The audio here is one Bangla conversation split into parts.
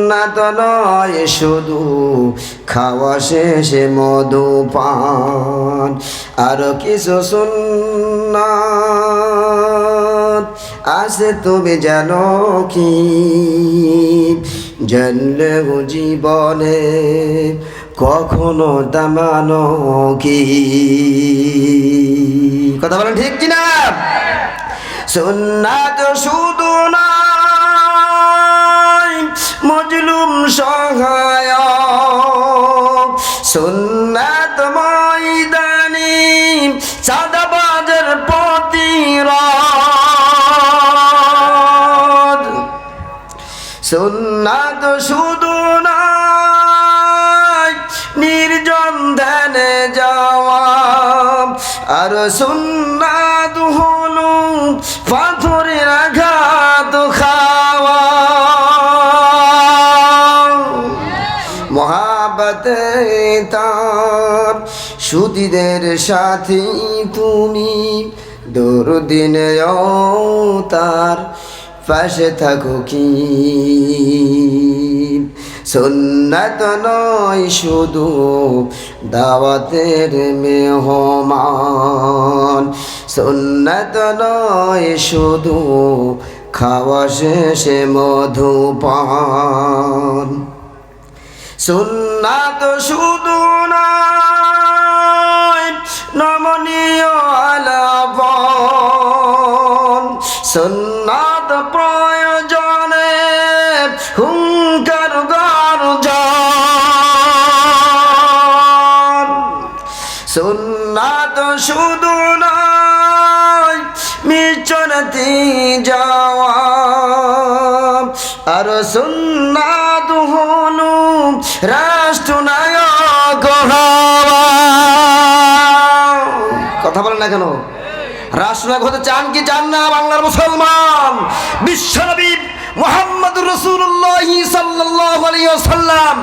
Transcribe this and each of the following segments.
সুন্নাত নয় শুধু খাওয়া শেষে মধু পান, আরো কিছু সুন্নাত আছে তুমি জানো কি? জানলে জীবনে কখনো দামানো কি? কথা বলেন ঠিক কিনা? সুন্নাত শুধু নয় মজলুম সহায়ক, সুন্নাত ময়দানি চাঁদাবাজের প্রতিরোধ। সুন্নাত শুধু নয় নির্জন ধ্যানে যাওয়া, আর সুন্নাত হলো পাথরের আঘাত খাওয়া। মহাব্বতে তার সুদীদের সাথী তুমি, দুর্দিনেও তার পাশে থাকো কি? সুন্নাত নয় শুধু দাওয়াতের মেহমান, সুন্নাত নয় শুধু খাওয়া শেষে মধু পান। সুন্নাত শুধু নয় নমনীয় আলাপন, সুন্নাত প্রয়োজনে হুঙ্কার গর্জন। সুন্নাত শুধু নয় মিচরতি যাওয়া, আর সুন্নাত হলো রাষ্ট্রনায়ক হওয়া। কথা বলেন না কেন? রাষ্ট্রনায়ক হতে চান কি চান না বাংলার মুসলমান? বিশ্বনবী মুহাম্মদুর রাসূলুল্লাহ সাল্লাল্লাহু আলাইহি ওয়াসাল্লাম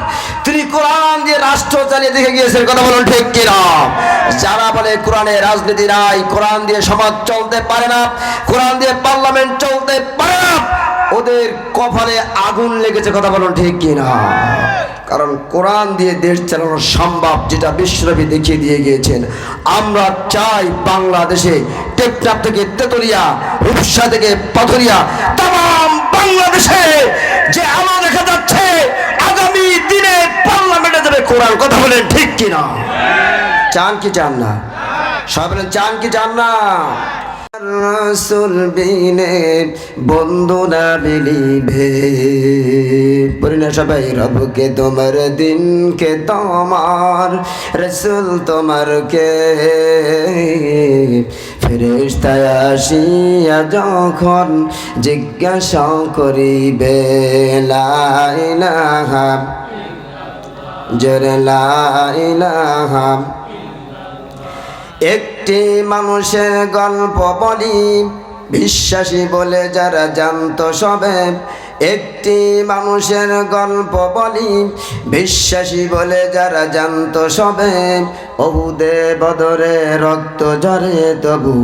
তিনি কোরআন দিয়ে রাষ্ট্র চালিয়ে দেখে গিয়েছেন। কথা বলুন ঠিক কিনা? যারা বলে কোরআনে রাজনীতি নাই, কোরআন দিয়ে সমাজ চলতে পারে না, কোরআন দিয়ে পার্লামেন্ট চলতে পারে না, ওদের কপালে আগুন লেগেছে। কথা বলুন ঠিক কিনা? কারণ কোরআন দিয়ে দেশ চালানো সম্ভব, যেটা বিশ্বনবী দেখিয়ে দিয়ে গিয়েছেন। আমরা চাই বাংলাদেশে টেকনাফ থেকে তেতুলিয়া, রূপসা থেকে পাথুরিয়া, তাম বাংলাদেশে যে আলো দেখা যাচ্ছে আগামী দিনে পার্লামেন্টে যাবে কোরআন। কথা বলেন ঠিক কিনা? চান কি চান না? সবাই বলেন চান কি চান না? রাসূল বিনে বন্ধুরা বিলিভে, বলি না সবাই রবকে তোমার দিনকে তোমার রাসূল তোমার কে। ফেরেশতা আসিয়া যখন জিজ্ঞাসা করিবে লা ইলাহা জোরে লা ইলাহা। একটি মানুষের গল্প বলি, বিশ্বাসী বলে যারা জানতো সবে। একটি মানুষের গল্প বলি, বিশ্বাসী বলে যারা জানতো সবে। উহুদে বদরে রক্ত ঝরে তবু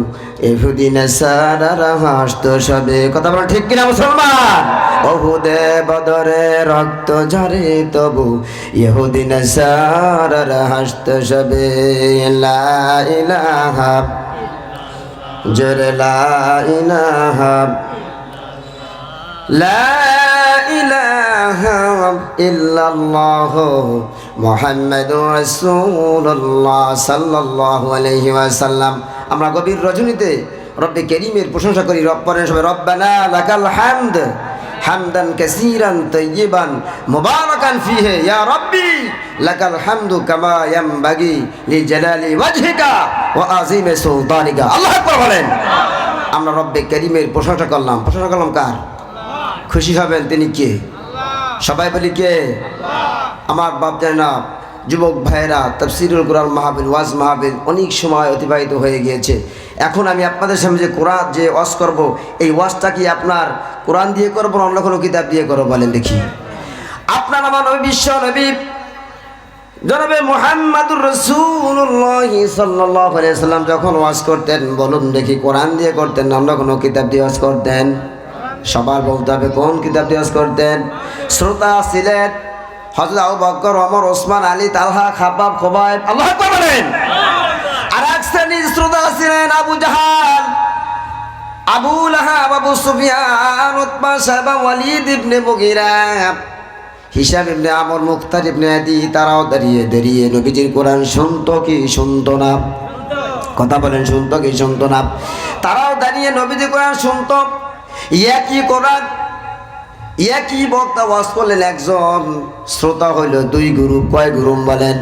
ইহুদি নাসারারা হাসতো সবে। কথা বলো ঠিক কিনা মুসলমান? উহুদে বদরে রক্ত ঝরে তবু ইহুদি নাসারারা হাসতো সবে। লা ইলাহা জোরে লা ইলাহা, লা ইলাহা ইল্লাল্লাহ মুহাম্মাদুর রাসূলুল্লাহ সাল্লাল্লাহু আলাইহি ওয়াসাল্লাম। আমরা গভীর রজনীতে রব্বে কারীমের প্রশংসা করি। রব্বানা সবে রব্বানা লাকাল হামদ হামদান কাসীরান তাইয়িবান মুবারাকান ফীহি ইয়া রাব্বি লাকাল হামদু কামা ইয়ামবাগি লিজালালি ওয়াজহিকা ওয়া আযীমি সুলতানিকা। আল্লাহু আকবার বলেন। আমরা রব্বে কারীমের প্রশংসা করলাম। প্রশংসা করলাম কার? খুশি হবেন তিনি কে? সবাই বলি কে? আমার বাপ জানে না। যুবক ভাইয়েরা, তাফসীরুল কোরআন মাহফিল, ওয়াজ মাহফিল অনেক সময় অতিবাহিত হয়ে গিয়েছে। এখন আমি আপনাদের সামনে যে কোরআন যে ওয়াজ করব, এই ওয়াজটা কি আপনার কোরআন দিয়ে করবো না অন্য কোনো কিতাব দিয়ে করবো? বলেন দেখি। আপনার আমার নবী, বিশ্ব নবী জনাবে মুহাম্মাদুর রাসূলুল্লাহ সাল্লাল্লাহু আলাইহি ওয়াসাল্লাম যখন ওয়াজ করতেন, বলুন দেখি কোরআন দিয়ে করতেন না অন্য কোনো কিতাব দিয়ে ওয়াজ করতেন? সবার বলতে হবে কোন কিতাব তিয়াজ করতেন। শ্রোতা ছিলেন হযরত আবু বকর, ওমর, ওসমান, আলী, তালহা, খাব্বাব, খুবাইব। আল্লাহু আকবার বলেন। আর এক শ্রেণীর শ্রোতা ছিলেন আবু জাহাল, আবু লাহাব, আবু সুফিয়ান, উতবা, সাইবা, ওয়ালিদ ইবনে মুগীরা, হিশাম ইবনে আমর, মুখতার ইবনে আদি। তারাও দাঁড়িয়ে দাঁড়িয়ে নবীজির কোরআন শুনতো কি শুনতো না? কথা বলেন, শুনতো কি শুনতো না? তারাও দাঁড়িয়ে নবীজির কোরআন শুনতো। একই কোরআন একই বক্তা ওয়াজ করলেন। একজন শ্রোতা হইল দুই গ্রুপ। কয় গ্রুপ বলেন?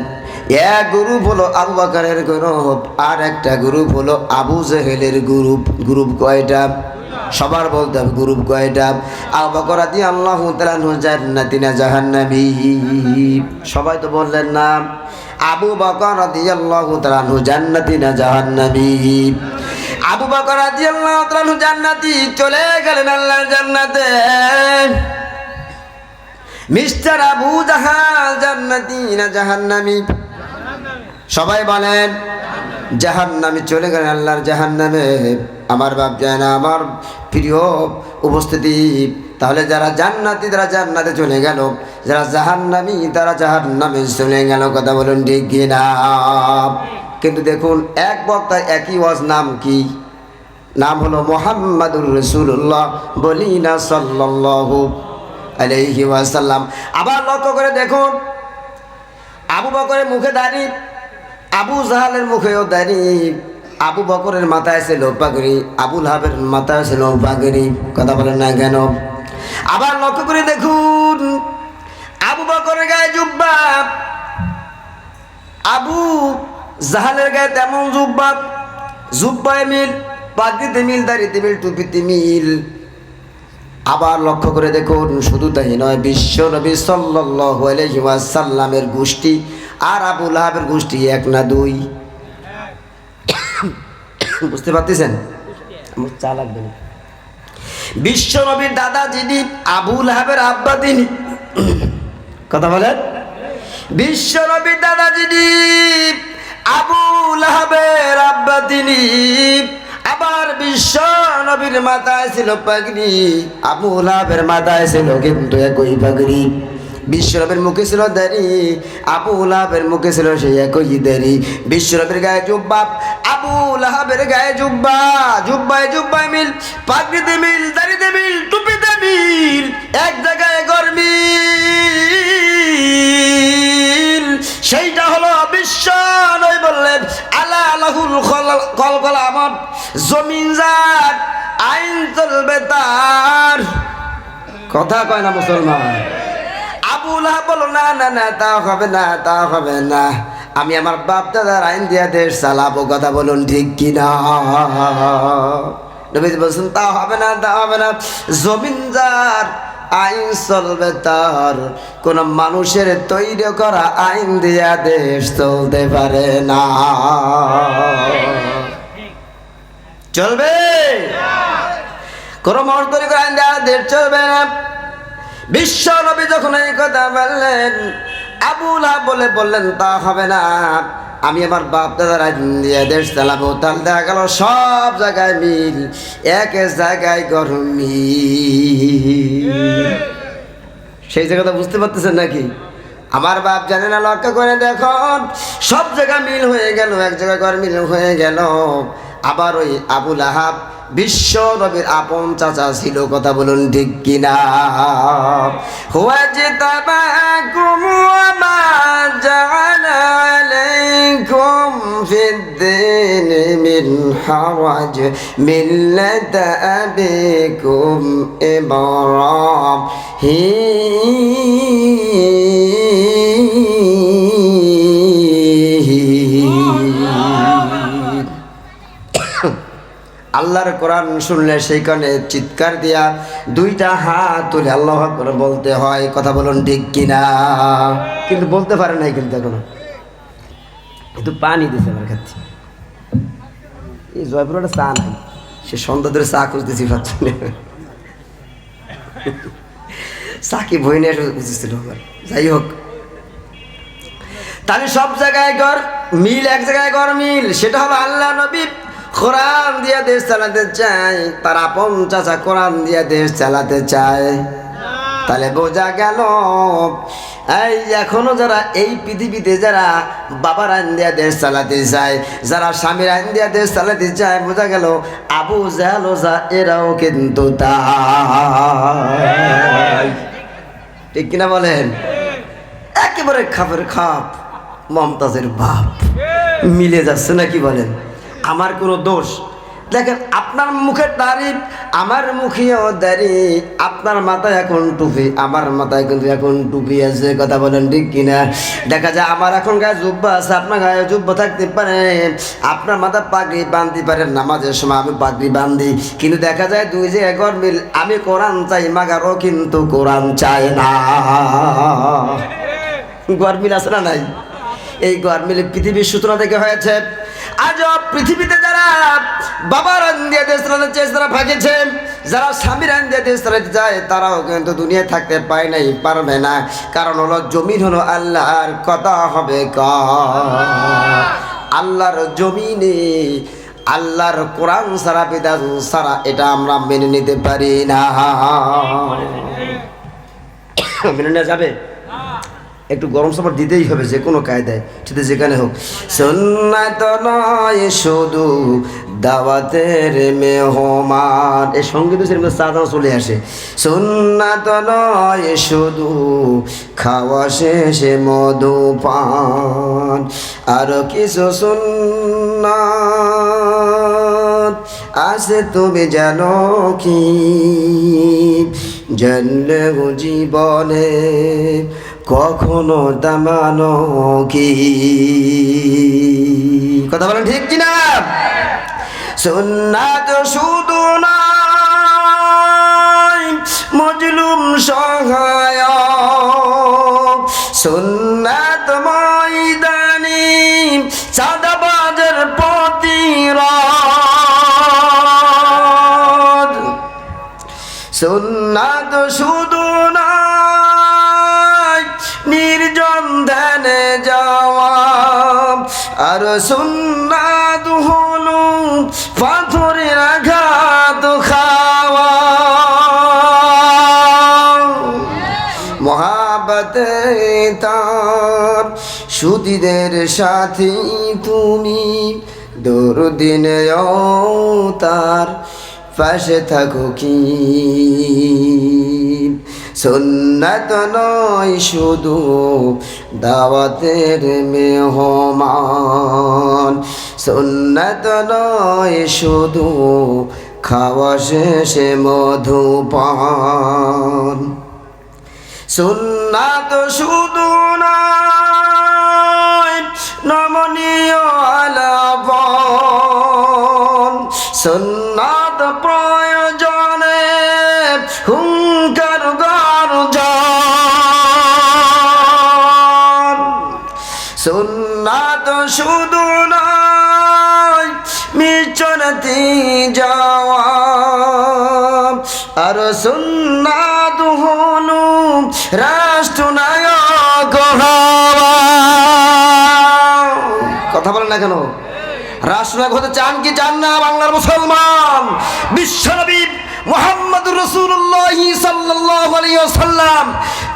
এক গ্রুপ হলো আবু বকরের গ্রুপ, আর একটা গ্রুপ হলো আবু জেহেলের গ্রুপ। গ্রুপ কয়টা? সবার বলতে হবে গ্রুপ কয়টা? আবু বকর রাদিয়াল্লাহু তাআলা আনহু জান্নাতি না জাহান্নামী? সবাই তো বললেন না। আবু বকর রাদিয়াল্লাহু তাআলা আনহু জান্নাতি না জাহান্নামী? আবু বকর রাদিয়াল্লাহু তাআলা আনহু জান্নাতি, চলে গেলেন আল্লাহর জান্নাতে। মিস্টার আবু জাহাল জান্নাতি না জাহান্নামী? সবাই বলেন জাহান্নামী। চলে গেলেন আল্লাহর জাহান্নামে। আমার বাপ যায় না, আমার প্রিয় উপস্থিতি। তাহলে যারা জান্নাতি তারা জান্নাতে চলে গেল, যারা জাহান্নামী তারা জাহান্নামে চলে গেল। কথা বলুন ঠিক কিনা? কিন্তু দেখুন এক বক্তা একই ওয়াজ, নাম কি? নাম হলো মুহাম্মাদুর রাসূলুল্লাহ, বলি না সাল্লাল্লাহু আলাইহি ওয়াসাল্লাম। আবার লক্ষ্য করে দেখুন, আবু বকরের মুখে দাড়ি, আবু জাহালের মুখেও দাড়ি। আবু বকরের মাথায় ছিল পাগড়ি, আবু লাহাবের মাথায় ছিল পাগড়ি। কথা বলেন না কেন? আবার লক্ষ্য করে দেখুন, আবু বকরের গায়ে জুব্বা, আবু জাহালের গায়ে তেমন জুব্বা। জুব্বায় মিল, পাগড়িতে মিল, দাড়িতে মিল, টুপিতে মিল। আবার লক্ষ্য করে দেখুন, শুধু তাই নয়, বিশ্ব নবী সাল্লাল্লাহু আলাইহি ওয়াসাল্লামের গোষ্ঠী আর আবু লাহাবের গোষ্ঠী এক না দুই? বুঝতে পারতেছেন? আমার চা লাগবে না। বিশ্ব নবীর দাদা যিনি, আবু লাহাবের আব্বা তিনি। কথা বলেন। বিশ্ব নবীর দাদা যিনি, আবু লাহাবের আব্বা তিনি। আবার বিশ্ব নবীর মাথায় ছিল পাগড়ি, আবু লাহাবের মাথায় ছিল কিন্তু একই পাগড়ি। বিশ্ব নবীর মুখে ছিল দাড়ি, আবু লাহাবের মুখে ছিল সেই একই দাড়ি। বিশ্ব নবীর গায়ে জুব্বা, আবু লাহাবের গায়ে জুব্বা। জুব্বায় জুব্বায় মিল, পাগড়িতে মিল, দাড়িতে মিল, টুপিতে মিল। এক জায়গায় গরমি, সেইটা হলো বিশ্ব নবী বললেন আলা লাহুল খলকল আমদ, জমিন যার আইন চলবে তার। কথা কয় না মুসলমান? আবু লাহাব বলো না না না, তা হবে না, তা হবে না, আমি আমার বাপ দাদার আইন দিয়া দেশ চালাবো। কথা বলুন ঠিক কিনা? নবী বলছেন তা হবে না, তা হবে না, জমিন যার আইন চলবে তার। কোন মানুষের তৈরি করা আইন দিয়া দেশ চলতে পারে না। চলবে? কোন মানুষ তৈরি করা আইন দিয়া দেশ চলবে না। বিশ্ব নবী যখন এই কথা বললেন, আবু লাহাব বললেন তা হবে না, আমি আমার বাপ দাদার আইন দিয়ে দেশ চালাবো। তাহলে দেখা গেল সব জায়গায় মিল, এক জায়গায় গরমি। সেই জায়গাটা বুঝতে পারতেছেন নাকি? আমার বাপ জানে না? লক্ষ্য করে দেখুন, সব জায়গায় মিল হয়ে গেল, এক জায়গায় গরমিল হয়ে গেল। আবার ওই আবু লাহাব বিশ্ব নবীর আপন চাচা ছিল। কথা বলুন ঠিক কিনা? ওয়াজতাবাকুম ওয়া মা জাআলা আলাইকুম ফিদ-দীন মিন হারাজ মিল্লাতা আবিকুম আল্লাহর কোরআন শুনলে সেইখানে চিৎকার দিয়া দুইটা হাত তুলে আল্লাহু আকবার বলতে হয়। কথা বলুন ঠিক কিনা? কিন্তু বলতে পারে নাই, কিন্তু এখনো একটু পানি দিতে আমার কাছে। এই জয়পুরটা চা নাই, সে সন্ধ্যা ধরে চা খুঁজতেছি, পাচ্ছি না। চা কি বই নিয়ে বুঝেছিল আমার। যাই হোক, তাহলে সব জায়গায় গড় মিল, এক জায়গায় গড় মিল, সেটা হলো আল্লাহ নবী কোরআন দিয়ে দেশ চালাতে চায়, তার আপন চাচা কোরআন দিয়ে দেশ চালাতে চায়, তাহলে বোঝা গেল এই এখনো যারা এই পৃথিবীতে যারা বাবার আইন দিয়া দেশ চালাতে চায়, যারা স্বামীর আইন দিয়া দেশ চালাতে চায়, বোঝা গেল আবু জাহেল ওজা এরাও কিন্তু তাই। ঠিক কিনা বলেন? একেবারে খাপের খাপ মমতাজের বাপ মিলে যাচ্ছে নাকি বলেন? আমার কোনো দোষ? দেখেন আপনার মুখের তারিফ আমার মুখেও দাড়ি, আপনার মাথায় এখন টুপি আমার মাথায় কিন্তু এখন টুপি আছে, কথা বলেন ঠিক কিনা? দেখা যায় আমার এখন গায়ে জুব্বা আছে, আপনার গায়ে জুব্বা থাকতে পারে, আপনার মাথা পাগড়ি বাঁধতে পারে, নামাজের সময় আমি পাগড়ি বাঁধি, কিন্তু দেখা যায় দুই যে একর মিল, আমি কোরআন চাই মাগারও কিন্তু কোরআন চাই না। গরমিল আছে না নাই? এই গরমিল পৃথিবীর সূচনা থেকে হয়েছে। আজ পৃথিবীতে যারা বাবার আইন দিয়ে দেশ চালাতে চায় তারা ভাগেছে, যারা স্বামীর আইন দিয়ে দেশ চালাতে চায় তারাও কিন্তু দুনিয়ায় থাকতে পায় নাই, পারবে না। কারণ হলো জমিন হলো আল্লাহর, কথা হবে আল্লাহর জমিনে আল্লাহর কোরআন সারা বিধান সারা এটা আমরা মেনে নিতে পারি না। মেনে নেওয়া যাবে? একটু গরম সাপড় দিতেই হবে যে কোনো কায়দায়, সেটা যেখানে হোক। সুন্নাত নয় শুধু দাওয়াতের মেহমান, এই সঙ্গীত সাদা চলে আসে। সুন্নাত নয় শুধু খাওয়া শেষে মধুপান, আর কিছু সুন্নাত আছে তুমি জানো কি? জানলে জীবনে কখনো দামানো কি? কথা বলেন ঠিক কিনা? সুন্নাত শুধু নয় মজলুম সহায়ক, সুন্নাত ময়দানি চাঁদাবাজের প্রতিরোধ, সুন্নাত শুধু নির্জন ধ্যানে যাওয়া, আর সুন্নাত হলো পাথরের আঘাত খাওয়া। মহাব্বতে তার সুদীদের সাথী তুমি, দুর্দিনেও তার পাশে থাকো কি? সুন্নাত নয় শুধু দাওয়াতের মেহমান, সুন্নাত নয় শুধু খাওয়া শেষে মধুপান, সুন্নাত শুধু নয় নমনীয় আলাপন, সুন্নাত প্রয়োজনে হুঙ্কার গর্জন, সুন্নাত শুধু নয় মিচরতি যাওয়া, আর সুন্নাত হলো রাষ্ট্রনায়ক হওয়া। কথা বলেন না কেন? রাষ্ট্রনায়ক হতে চান কি চান না বাংলার মুসলমান? বিশ্বনবী মুহাম্মদুর রাসূলুল্লাহ সাল্লাল্লাহু আলাইহি ওয়াসাল্লাম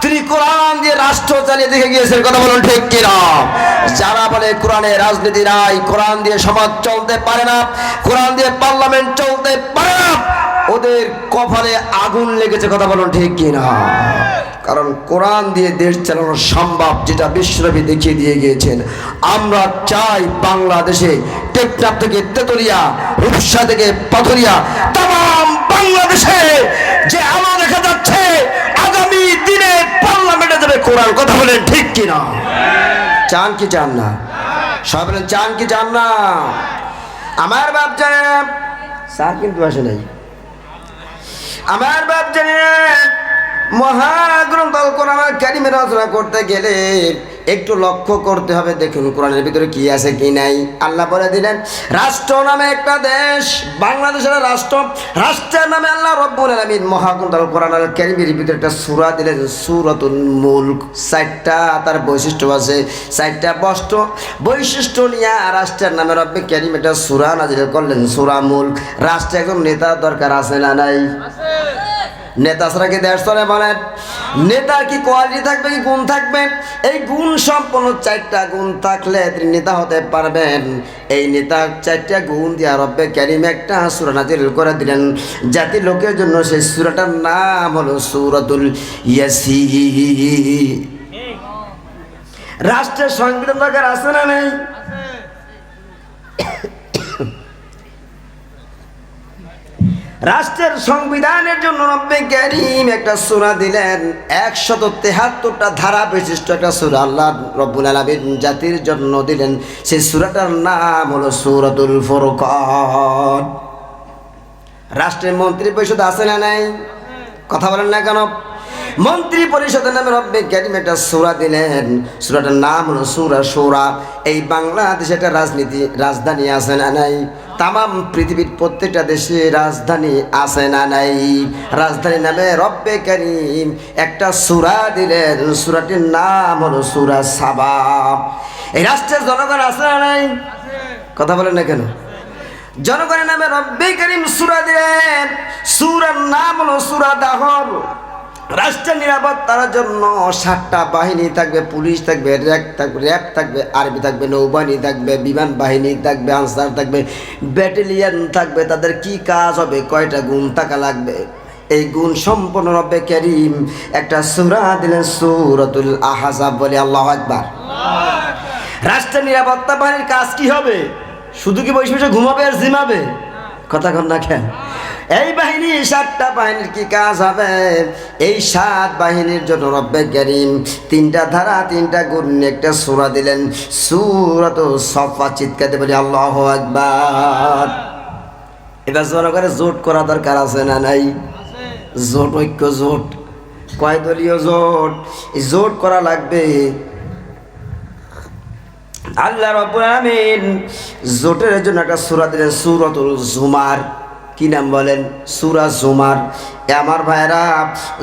তিনি কোরআন দিয়ে রাষ্ট্র চালিয়ে দেখে গিয়েছেন, কথা বলুন ঠিক কিনা? যারা বলে কোরআনে রাজনীতি নাই, কোরআন দিয়ে সমাজ চলতে পারে না, কোরআন দিয়ে পার্লামেন্ট চলতে পারে না, ওদের কপালে আগুন লেগেছে, কথা বলুন ঠিক কিনা? কারণ কোরআন দিয়ে দেশ চালানো সম্ভব, যেটা বিশ্বনবী দেখিয়ে দিয়ে গিয়েছেন। আমরা চাই বাংলাদেশে টেকনাফ থেকে তেতুলিয়া, রূপসা থেকে পাথরিয়া, তাম বাংলাদেশে যে আলো দেখা যাচ্ছে আগামী দিনে পার্লামেন্টে যাবে কোরআন, কথা বলেন ঠিক কিনা? চান কি চান না? সবাই বলেন চান কি চান না? আমার বাপ জানে স্যার কিন্তু আসে নাই। আমার বাপ জানে মহাগ্রন্থ আল কোরআনুল কারীমের রচনা করতে গেলে একটু লক্ষ্য করতে হবে। দেখুন কোরআনের ভিতরে কি আছে কি নাই। আল্লাহ বলে দিলেন রাষ্ট্র নামে একটা দেশ, বাংলাদেশের রাষ্ট্র, রাষ্ট্রের নামে আল্লাহ রব্বুল আলামিন মহাগ্রন্থ আল কোরআনুল কারীমের ভিতরে একটা সূরা দিলেন, সূরাতুল মুলক। 4টা তার বৈশিষ্ট্য আছে, 4টা বৈশিষ্ট্য নিয়ে রাষ্ট্রের নামে রব্বে কারীম একটা সূরা নাযিল করলেন, সূরা মুলক। রাষ্ট্রে একজন নেতার দরকার আছে না নাই? নেতা ছাড়া কি দেশ চলে বলেন? নেতার কি কোয়ালিটি থাকবে, কি গুণ থাকবে? এই গুণ সম্পন্ন 4টা গুণ থাকলে তিনি নেতা হতে পারবেন। এই নেতার 4টা গুণ দিয়া রব্বে কারীম একটা সূরা নাযিল করে দিলেন জাতির লোকের জন্য। সেই সূরাটার নাম হলো সূরাতুল ইয়াসিন। রাষ্ট্রের সংবিধান দরকার আছে না নেই? রাষ্ট্রের সংবিধানের জন্য রব্বে কারীম একটা সূরা দিলেন, 173টা ধারা বিশিষ্ট একটা সূরা আল্লাহ রব্বুল আলামিন জাতির জন্য দিলেন। সেই সূরাটার নাম হলো সূরাতুল ফুরকান। রাষ্ট্রের মন্ত্রী পরিষদ আছে না নাই? কথা বলেন না কেন? মন্ত্রী পরিষদের নামে রব্বে কারীম একটা সূরা দিলেন, সূরাটার নাম হলো সূরা শূরা। এই বাংলাদেশে একটা রাজধানী আছে না নাই? তামাম পৃথিবীর প্রত্যেকটা দেশে রাজধানী আছে না নাই? রাজধানীর নামে রব্বে কারীম একটা সূরা দিলেন, সূরাটির নাম হলো সূরা সাবা। এই রাষ্ট্রের জনগণ আছে না নাই? কথা বলেন না কেন? জনগণের নামে রব্বে কারীম সূরা দিলেন, সূরার নাম হলো সূরা দাহর। রাষ্ট্রের নিরাপত্তার জন্য 7টা বাহিনী থাকবে, পুলিশ থাকবে, র্যাব থাকবে, আর্মি থাকবে, নৌবাহিনী থাকবে, বিমান বাহিনী থাকবে, আনসার থাকবে, ব্যাটালিয়ন থাকবে। তাদের কি কাজ হবে, কয়টা গুণ থাকা লাগবে, এই গুণ সম্পন্ন রব্বে কারীম একটা সূরা দিলেন, সূরাতুল আহজাব। বলে আল্লাহু আকবার। রাষ্ট্রের নিরাপত্তা বাহিনীর কাজ কি হবে? শুধু কি বসে বসে ঘুমাবে আর জিমাবে? কথা কন না কেন? এই বাহিনী 7টা বাহিনীর কি কাজ হবে? এই 7 বাহিনীর জন্য রব্বে কারীম 3টা ধারা 3টা গুণ একটা সূরা দিলেন, সূরাতুস সাফফাত। চিৎকার দিয়ে বলি আল্লাহু আকবার। এবার জনগণের জোট করা দরকার আছে না নাই? জোট, ঐক্য জোট, কয় দলীয় জোট, এই জোট করা লাগবে। আল্লাহ রাব্বুল আলামিন জোটের জন্য একটা সূরা দিলেন, সূরাতুল জুমার। কি নাম বলেন? সূরা জুমার। আমার ভাইরা,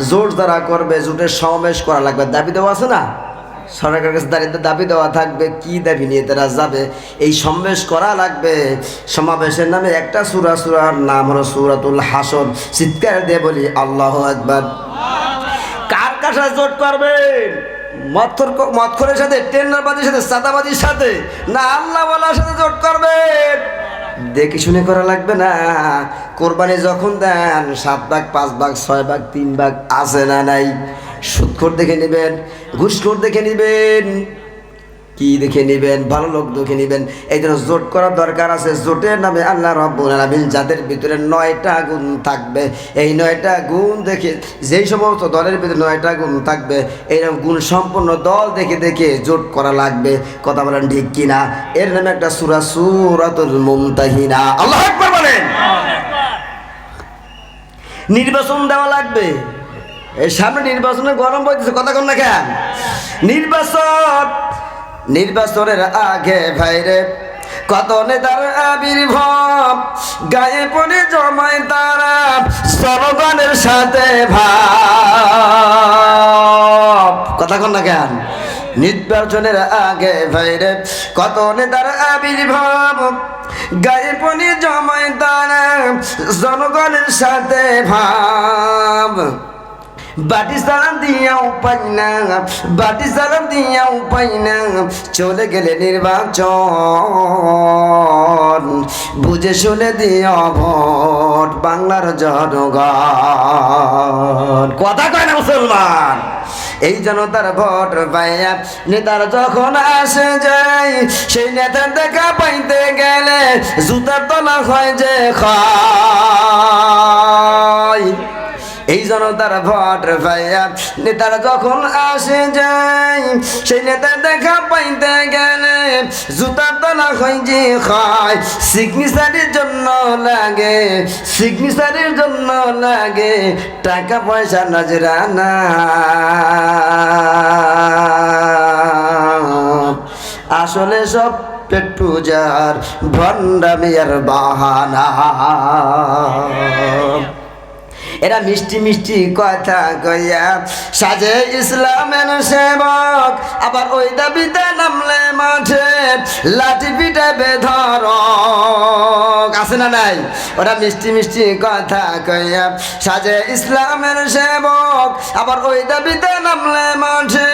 জোট যারা করবে, জোটের সমাবেশ করা লাগবে। দাবি দেওয়া আছে না? সরকারের কাছে দাবি দেওয়া থাকবে, কি দাবি নিয়ে তারা যাবে, এই সমাবেশ করা লাগবে। সমাবেশের নামে একটা সূরার নাম হলো সূরাতুল হাসর। চিৎকার দিয়ে বলি আল্লাহু আকবার। কার কাছে জোট করবেন? মদখোরের সাথে, টেন্ডারবাজির সাথে, সাদাবাজির সাথে, না আল্লাহ ওয়ালার সাথে জোট করবেন? দেখে শুনে করা লাগবে না? কোরবানি যখন দেন 7 ভাগ, 5 ভাগ, 6 ভাগ, 3 ভাগ আছে না নাই? সুদখোর দেখে নেবেন, ঘুষখোর দেখে নেবেন, কি দেখে নেবেন? ভালো লোক দেখে নেবেন। এই জন্য জোট করার দরকার আছে। জোটের নামে আল্লাহ রাব্বুল আলামিন যাদের ভিতরে 9টা গুণ থাকবে, এই 9টা গুণ দেখে, যেই সমস্ত দলের ভিতরে 9টা গুণ থাকবে, এইরকম গুণ সম্পন্ন দল দেখে দেখে জোট করা লাগবে। কথা বলেন ঠিক কিনা? এর নামে একটা সূরা, সূরাতুল মুমতাহিনা। আল্লাহু আকবার বলেন। নির্বাচন দেওয়া লাগবে। এই সামনে নির্বাচনের গরম বইতেছে, কথা কন না কেন? নির্বাচনের আগে ভাইরে কত নেতার আবির্ভাব, গায়ে পড়ে জমায় তারা জনগণের সাথে ভাব। কথা কন না কেন? নির্বাচনের আগে ভাইরে কত নেতার আবির্ভাব, গায়ে পড়ে জমায় তারা জনগণের সাথে ভাব। বাটি সালাম দিয়াও পাই না, বাটি সালাম দিয়াও পাই না, চলে গেলে নির্বাচন, বুঝে শুনে দিও ভোট বাংলার জনগণ। কথা কয় না মুসলমান? এই জনতার ভোট পাইয়া নেতার যখন আসে যায়, সেই নেতার দেখা পাইতে গেলে জুতার তলা হয় যে খায়। এই জনতার ভোট পাইয়া নেতারা যখন আসে যায়, সেই নেতা দেখা পাইতে গেলে জুতার তলা হয় যে খায়, সিগনেচারের জন্য লাগে, সিগনেচারের জন্য লাগে টাকা পয়সা নজরানা। আসলে সব পেট পূজার ভণ্ডামিয়ার বাহানা। এরা মিষ্টি মিষ্টি কথা কইয়া সাজে ইসলামের সেবক, আবার ওই দাবিতে নামলে মাঠে লাঠি পিঠে বেধরক। আছে না নাই? ওরা মিষ্টি মিষ্টি কথা কইয়া সাজে ইসলামের সেবক, আবার ওই দাবিতে নামলে মাঠে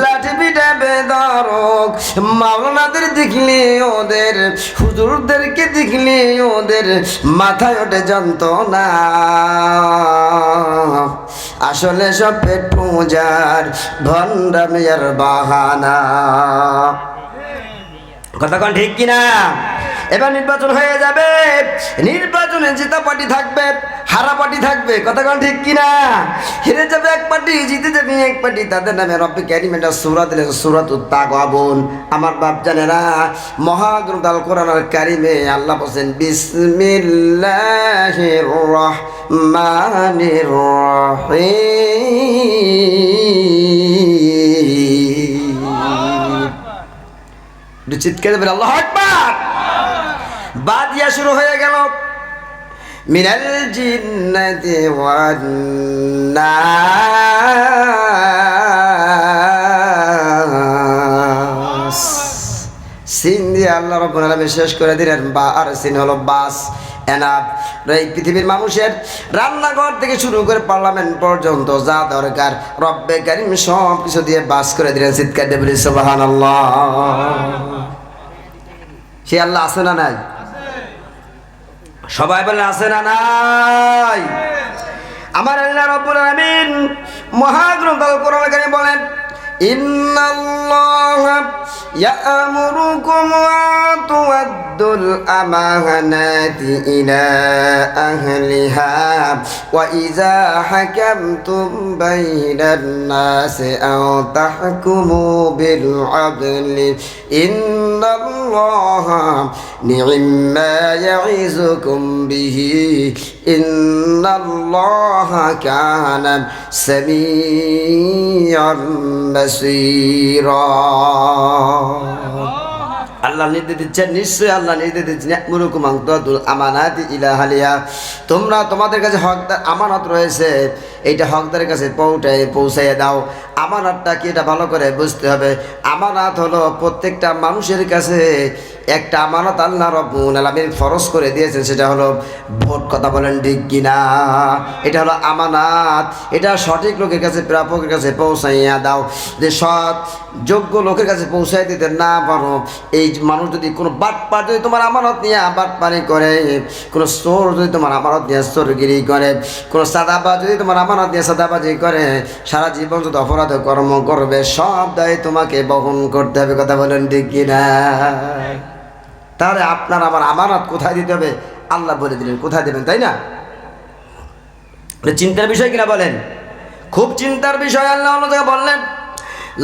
লাঠি পিঠে বেধরক। মাওলানাদের দেখলি ওদের, হুজুরদেরকে দেখলি ওদের মাথায় ওঠে যন্ত্রণা। আসলে সব পেট পূজার ভণ্ডামিয়ার বাহানা। কথা কোন ঠিক কিনা? এবার নির্বাচন হয়ে যাবে, নির্বাচনে জেতা পার্টি থাকবে, হারা পার্টি থাকবে। কথা কোন ঠিক কিনা? হেরে যাবে এক পার্টি, জিতে যাবে এক পার্টি। তাদের নামে রব্বে কারীম একটা সূরা দিলেন, সূরাতুত তাগাবুন। আমার বাপ জানেরা, মহাগ্রন্থ আল কোরআনুল কারীমে আল্লাহ বলেন বিসমিল্লাহির রহমানির রহিম। চিৎকার করে আল্লাহু আকবার। বাদিয়া শুরু হয়ে গেল, মিনাল জিন্নাতি ওয়ান নাস। সিন দিয়ে আল্লাহ রাব্বুল আলামিন শেষ করে দিলেন, বা আর সিন হলো বাস। এনাফ। এই পৃথিবীর মানুষের রান্নাঘর থেকে শুরু করে পার্লামেন্ট পর্যন্ত যা দরকার রব্বে কারীম সব কিছু দিয়ে বাস করে দিলেন। চিৎকার দিয়ে বলি সুবহানাল্লাহ। সে আল্লাহ আছে না নাই? সবাই বলেন আছে না নাই? আমার আল্লাহ রাব্বুল আলামিন মহাগ্রন্থ আল কোরআন কারীমে বলেন, ইন্নাল্লাহা ইয়া'মুরুকুম আন তু'আদ্দুল আমানাতি ইলা আহলিহা ওয়া ইযা হাকামতুম বাইনান নাসি আও তাহকুমু বিল আদলি ইন্নাল্লাহা নি'ম্মা ইয়া'iযুকুম বিহি ইন্নাল্লাহা কানা সামি'আন বাসীরা। আল্লাহ নির্দেশ দিচ্ছেন, নিশ্চয়ই আল্লাহ নির্দেশ দিচ্ছেন, ইয়া'মুরুকুম আন তু'আদ্দুল আমানাতি ইলা আহলিহা, তোমরা তোমাদের কাছে হকদার আমানত রয়েছে, এইটা হকদারের কাছে পৌঁছাইয়ে দাও। আমানতটা কি এটা ভালো করে বুঝতে হবে। আমানত হলো প্রত্যেকটা মানুষের কাছে একটা আমানত আল্লাহ রাব্বুল আলামিন ফরজ করে দিয়েছেন, সেটা হলো ভোট। কথা বলেন ঠিক কিনা? এটা হলো আমানত। এটা সঠিক লোকের কাছে, প্রাপকের কাছে পৌঁছাইয়া দাও। যে সৎ যোগ্য লোকের কাছে পৌঁছাই দিতে না পারো, এই মানুষ যদি কোনো বাটপার যদি তোমার আমানত নিয়ে বাটপারি করে, কোনো চোর যদি তোমার আমানত নিয়ে চোরগিরি করে, কোনো সাদাবাজ যদি তোমার আমানত নিয়ে সাদাবাজি করে, সারা জীবন যদি অপরাধ কর্ম করবে, সব দায় তোমাকে বহন করতে হবে। কথা বলেন ঠিক কিনা? তাহলে আপনার আমার আমানত কোথায় দিতে হবে আল্লাহ বলে দিলেন, কোথায় দেবেন, তাই না? চিন্তার বিষয় কিনা বলেন? খুব চিন্তার বিষয়। আল্লাহ বললেন,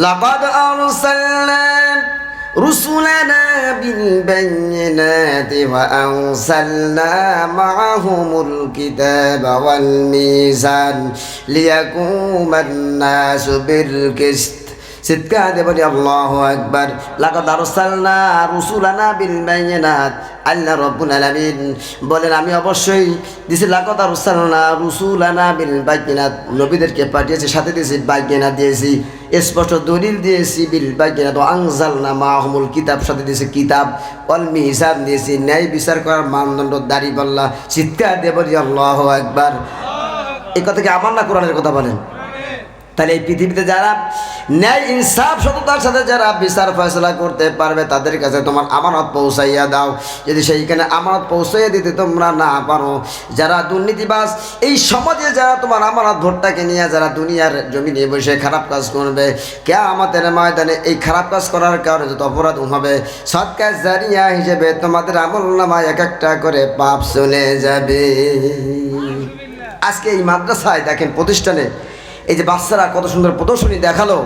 লাকাদ আরসালনা রুসুলানা বিল বাইয়িনাতি ওয়া আরসালনা মা'আহুমুল কিতাবা ওয়াল মিজান লিয়াকুমান নাসু বিল কিসত। চিৎকার দিয়ে বলি আল্লাহু আকবার। লাকাদ আরসালনা রুসুলানা বিল বাইয়িনাত। আল্লাহ রাব্বুল আলামিন বলেন, আমি অবশ্যই দিয়েছি, লাকাদ আরসালনা রুসুলানা বিল বাইয়িনাত, নবীদেরকে পাঠিয়েছি, সাথে দিয়েছি বাইয়িনাত দিয়েছি, স্পষ্ট দলিল দিয়েছি, বিল বাইয়িনাত ওয়া আনজালনা মা'আহুমুল কিতাব, সাথে দিয়েছি কিতাব, ওয়াল মিজান দিয়েছি, ন্যায় বিচার করার মানদণ্ড, দাঁড়িপাল্লা। চিৎকার দিয়ে বলি আল্লাহু আকবার। এই কথা কি আমার না কোরআনের কথা? বলেন। তাহলে এই পৃথিবীতে যারা ন্যায় ইনসাফ সততার সাথে যারা বিচার ফয়সলা করতে পারবে, তাদের কাছে তোমার আমানত পৌঁছাইয়া দাও। যদি সেইখানে আমানত পৌঁছাইয়া দিতে তোমরা না পারো, যারা দুর্নীতিবাজ এই সমাজে, যারা তোমার আমানত ভোটটাকে নিয়ে যারা দুনিয়ার জমিনে বসে খারাপ কাজ করবে, কিয়ামতের ময়দানে এই খারাপ কাজ করার কারণে যত অপরাধ হবে, সদকা জারিয়া হিসেবে তোমাদের আমলনামায় এক একটা করে পাপ চলে যাবে। আজকে এই মাদ্রাসায় দেখেন প্রতিষ্ঠানে এই যে বাচ্চারা কত সুন্দর প্রদর্শনী দেখালো,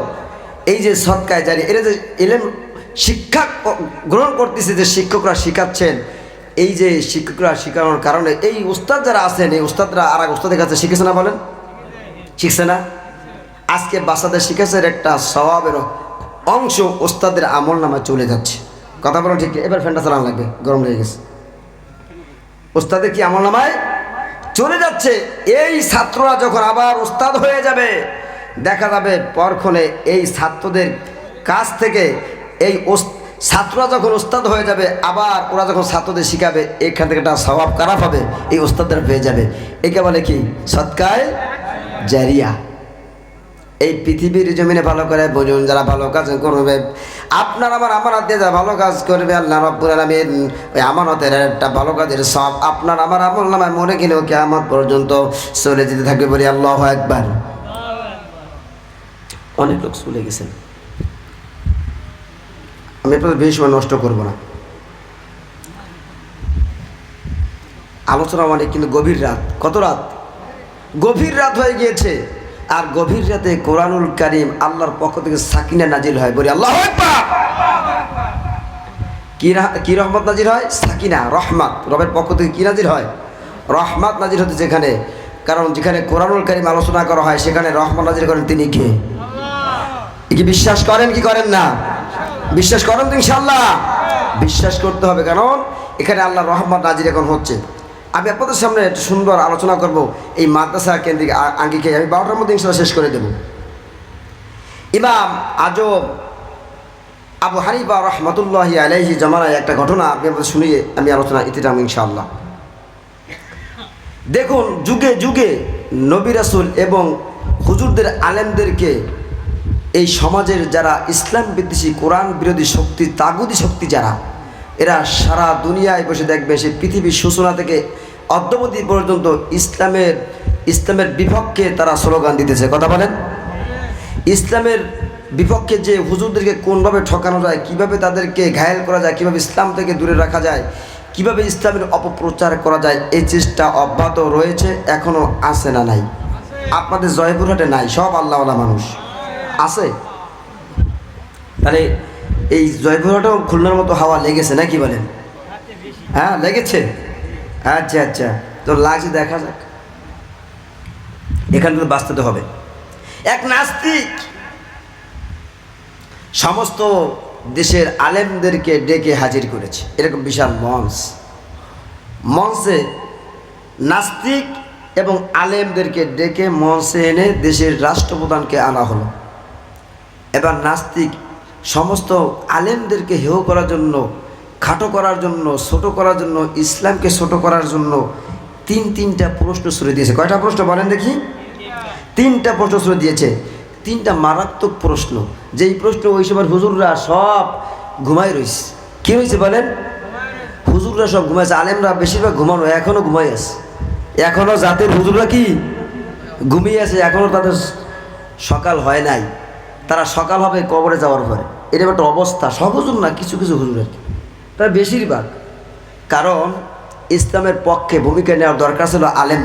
এই যে সৎকায় জারি, এরা যে এলেম শিক্ষা গ্রহণ করতেছে, যে শিক্ষকরা শিখাচ্ছেন, এই যে শিক্ষকরা শেখানোর কারণে এই উস্তাদ যারা আছেন, এই উস্তাদরা আর এক উস্তাদের কাছে শিখেছে না? বলেন, শিখছে না? আজকে বাচ্চাদের শিখেছে একটা স্বভাবের অংশ উস্তাদের আমল নামায় চলে যাচ্ছে। কথা বলো ঠিক? এবার ফ্যানটা চালানো লাগবে, গরম লেগে গেছে। উস্তাদের কি আমল নামায় চলে যাচ্ছে। এই ছাত্ররা যখন আবার উস্তাদ হয়ে যাবে, দেখা যাবে পরক্ষণে এই ছাত্রদের কাছ থেকে এই ছাত্ররা যখন উস্তাদ হয়ে যাবে, আবার ওরা যখন ছাত্রদের শিখাবে, এখান থেকে একটা স্বভাব খারাপ হবে, এই উস্তাদরা পেয়ে যাবে। একে বলে কি? সৎকায় জারিয়া। এই পৃথিবীর জমিনে ভালো করে বুঝুন, যারা ভালো কাজ করবে, আপনার আমার আমানত দিয়ে যারা ভালো কাজ করবে, আল্লাহ রাব্বুল আলামিন ওই আমানতের একটা ভালো কাজের সব আপনার আমার আমল নামায় মরে গেলেও কিয়ামত পর্যন্ত চলে যেতে থাকবে। বলি আল্লাহু আকবার। অনেক লোক চলে গেছেন, আমি আপনাদের বেশি সময় নষ্ট করবো না। আলোচনা অনেক, কিন্তু গভীর রাত। কত রাত? গভীর রাত হয়ে গিয়েছে। আর গভীর রাতে কোরআনুল কারীম আল্লাহর পক্ষ থেকে সাকিনা নাজিল হয়। বলি আল্লাহু আকবার। কি রহমত নাজিল হয়? সাকিনা, রহমত। রবের পক্ষ থেকে কি নাজিল হয়? রহমত নাজিল হতে যেখানে, কারণ যেখানে কোরআনুল কারীম আলোচনা করা হয় সেখানে রহমত নাজিল করেন তিনি কে? কি বিশ্বাস করেন কি করেন না? বিশ্বাস করেন তো? ইনশাআল্লাহ বিশ্বাস করতে হবে, কারণ এখানে আল্লাহর রহমত নাজিল এখন হচ্ছে। আমি আপনাদের সামনে একটু সুন্দর আলোচনা করব এই মাদ্রাসা কেন্দ্রিক আঙ্গিকে। আমি 12টার মধ্যে ইনশাআল্লাহ শেষ করে দেব। ইমাম আজম আবু হানিফা রহমতুল্লাহি আলাইহি জামানায় একটা ঘটনা আপনি আপনাদের শুনিয়ে আমি আলোচনা ইতিরাম ইনশাআল্লাহ। দেখুন, যুগে যুগে নবী রাসূল এবং হুজুরদের আলেমদেরকে এই সমাজের যারা ইসলাম বিদ্বেষী কোরআন বিরোধী শক্তি, তাগুতি শক্তি যারা, এরা সারা দুনিয়ায় বসে দেখবে সে পৃথিবীর সূচনা থেকে অদ্যাবধি পর্যন্ত ইসলামের বিপক্ষে তারা স্লোগান দিতেছে। কথা বলেন। ইসলামের বিপক্ষে যে হুজুরদেরকে কোনভাবে ঠকানো যায়, কিভাবে তাদেরকে ঘায়েল করা যায়, কিভাবে ইসলাম থেকে দূরে রাখা যায়, কিভাবে ইসলামের অপপ্রচার করা যায়, এই চেষ্টা অব্যাহত রয়েছে, এখনও আছে না নাই? আপনাদের জয়পুরহাটে নাই, সব আল্লাহওয়ালা মানুষ আছে। তাহলে এই জয়পুরহাটেও খুলনার মতো হাওয়া লেগেছে নাকি বলেন? হ্যাঁ লেগেছে। আচ্ছা আচ্ছা, তো লাগছে, দেখা যাক। এখান থেকে বাঁচতে হবে। এক নাস্তিক সমস্ত দেশের আলেমদেরকে ডেকে হাজির করেছে, এরকম বিশাল মঞ্চে নাস্তিক এবং আলেমদেরকে ডেকে মঞ্চে এনে দেশের রাষ্ট্রপ্রধানকে আনা হলো। এবার নাস্তিক সমস্ত আলেমদেরকে হেয় করার জন্য, খাটো করার জন্য, ছোট করার জন্য, ইসলামকে ছোট করার জন্য তিনটা প্রশ্ন ছুড়ে দিয়েছে। কয়টা প্রশ্ন বলেন দেখি? তিনটা প্রশ্ন ছুড়ে দিয়েছে। তিনটা মারাত্মক প্রশ্ন, যেই প্রশ্ন ওই সময় হুজুররা সব ঘুমাই রয়েছে। কি হয়েছে বলেন? হুজুররা সব ঘুমাইছে, আলেমরা বেশিরভাগ ঘুমানো, এখনও ঘুমাই আছে। এখনও জাতের হুজুররা কি ঘুমিয়ে আছে, এখনও তাদের সকাল হয় নাই। তারা সকাল হবে কবরে যাওয়ার পরে। এরকম একটা অবস্থা। সব হুজুর না, কিছু কিছু হুজুর আর কি, তারা বেশিরভাগ। কারণ ইসলামের পক্ষে ভূমিকা নেওয়ার দরকার ছিল আলেম।